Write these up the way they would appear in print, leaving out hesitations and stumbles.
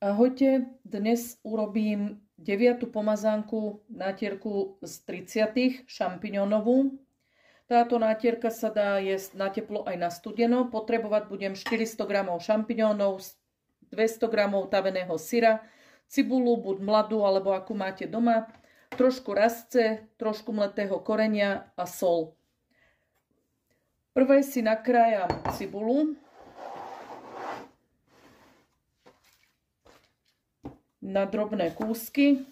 Ahojte, dnes urobím 9. pomazánku, nátierku z 30 šampiňónovú. Táto nátierka sa dá jesť na teplo aj na studeno. Potrebovať budem 400 g šampiňónov, 200 g taveného syra, cibulu, buď mladú, alebo akú máte doma, trošku rastce, trošku mletého korenia a sol. Prvé si nakrájam cibulu na drobné kúsky.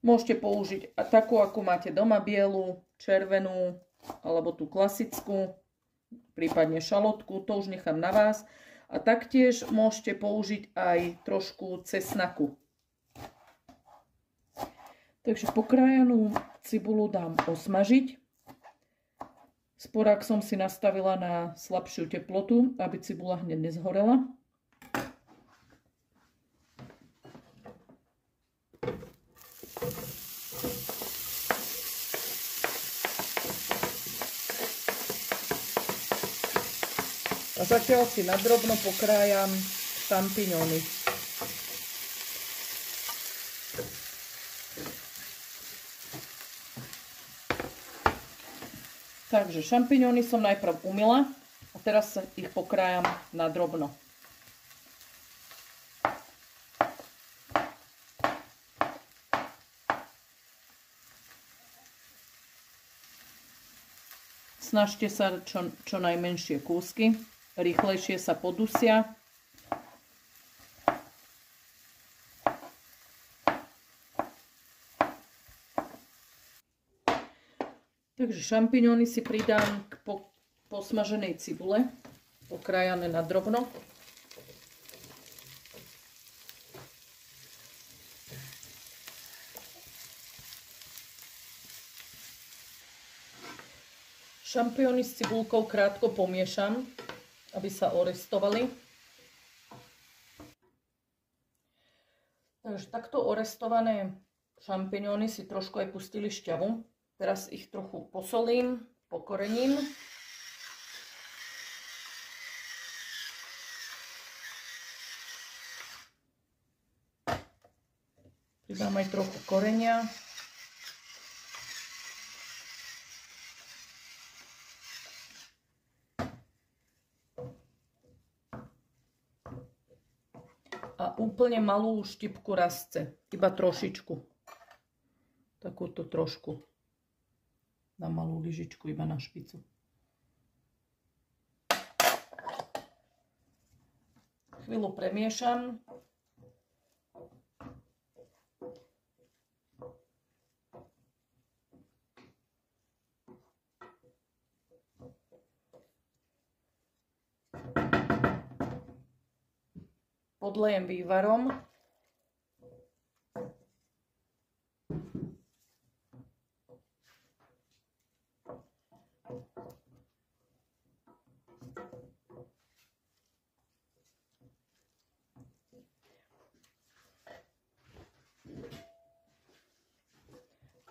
Môžete použiť takú, akú máte doma, bielu, červenú, alebo tú klasickú, prípadne šalotku, to už nechám na vás. A taktiež môžete použiť aj trošku cesnaku. Takže pokrájanú cibulu dám osmažiť. Sporák som si nastavila na slabšiu teplotu, aby cibula hneď nezhorela. A zatiaľ si nadrobno pokrájam šampiňóny. Takže šampiňóny som najprv umyla a teraz sa ich pokrájam nadrobno. Snažte sa čo najmenšie kúsky. Rýchlejšie sa podusia. Takže šampiňóny si pridám k posmaženej cibule, pokrájané na drobno. Šampióny s cibulkou krátko pomiešam, aby sa orestovali. Takže takto orestované šampiňóny si trošku aj pustili šťavu. Teraz ich trochu posolím, pokorením. Pridám aj trochu korenia. A úplne malú štipku rastce, iba trošičku. Takúto trošku. Na malú lyžičku, iba na špicu. Chvíľu premiešam. Podlejem vývarom.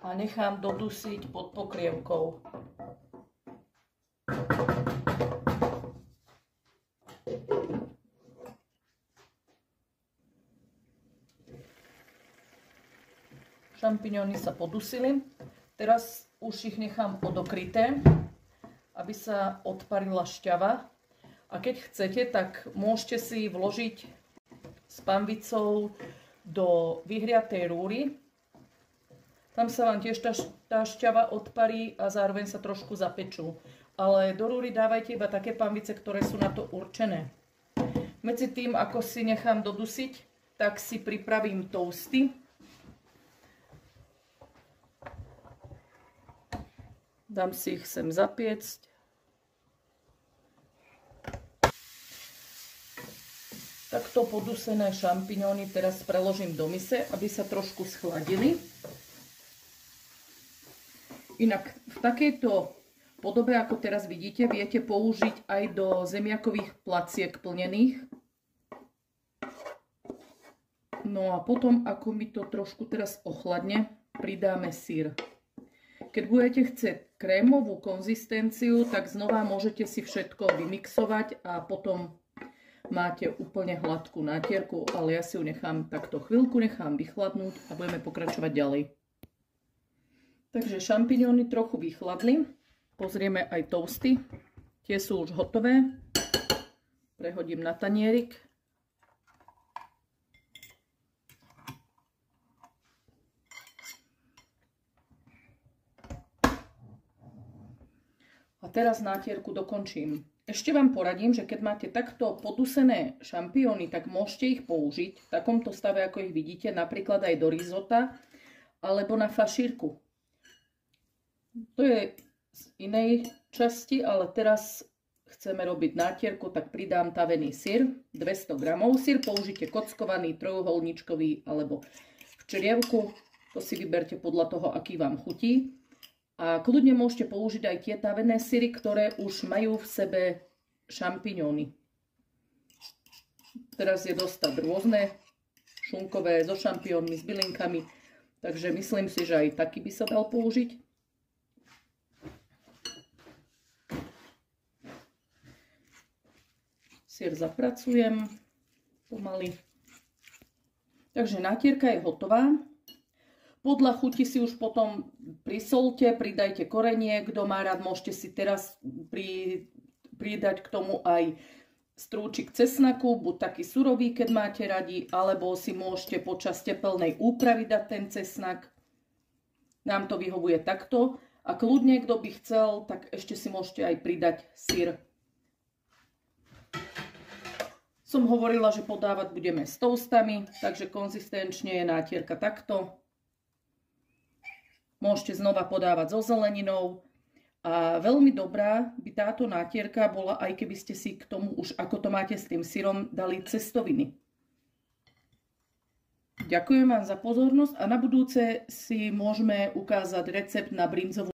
A nechám dodusiť pod pokrievkou. Šampiňóny sa podusili. Teraz už ich nechám odokryté, aby sa odparila šťava. A keď chcete, tak môžete si vložiť s panvicou do vyhriatej rúry. Tam sa vám tiež tá šťava odparí a zároveň sa trošku zapečú. Ale do rúry dávajte iba také panvice, ktoré sú na to určené. Medzi tým, ako si nechám dodusiť, tak si pripravím toasty. Dám si ich sem zapiecť. Takto podusené šampiňóny teraz preložím do mise, aby sa trošku schladili. Inak v takejto podobe, ako teraz vidíte, viete použiť aj do zemiakových placiek plnených. No a potom, ako mi to trošku teraz ochladne, pridáme syr. Keď budete chcieť krémovú konzistenciu, tak znova môžete si všetko vymixovať a potom máte úplne hladkú nátierku, ale ja si ju nechám takto chvíľku, nechám vychladnúť a budeme pokračovať ďalej. Takže šampiňóny trochu vychladli. Pozrieme aj toasty. Tie sú už hotové. Prehodím na tanierik. A teraz nátierku dokončím. Ešte vám poradím, že keď máte takto podusené šampióny, tak môžete ich použiť v takomto stave, ako ich vidíte, napríklad aj do risota alebo na fašírku. To je z inej časti, ale teraz chceme robiť nátierku, tak pridám tavený syr, 200 g. Syr použite kockovaný, trojuholníčkový alebo v črievku. To si vyberte podľa toho, aký vám chutí. A kľudne môžete použiť aj tie tavené syry, ktoré už majú v sebe šampiňóny. Teraz je dostať rôzne šunkové so šampiónmi, s bylinkami, takže myslím si, že aj taký by sa dal použiť. Syr zapracujem pomaly. Takže nátierka je hotová. Podľa chuti si už potom prisolte, pridajte korenie. Kto má rád, môžete si teraz pridať k tomu aj strúčik cesnaku, buď taký surový, keď máte radi, alebo si môžete počas tepelnej úpravy dať ten cesnak. Nám to vyhovuje takto. A kľudne, kto by chcel, tak ešte si môžete aj pridať syr. Som hovorila, že podávať budeme s toastami, takže konzistenčne je nátierka takto. Môžete znova podávať so zeleninou. A veľmi dobrá by táto nátierka bola, aj keby ste si k tomu už, ako to máte s tým syrom, dali cestoviny. Ďakujem vám za pozornosť a na budúce si môžeme ukázať recept na brinzovú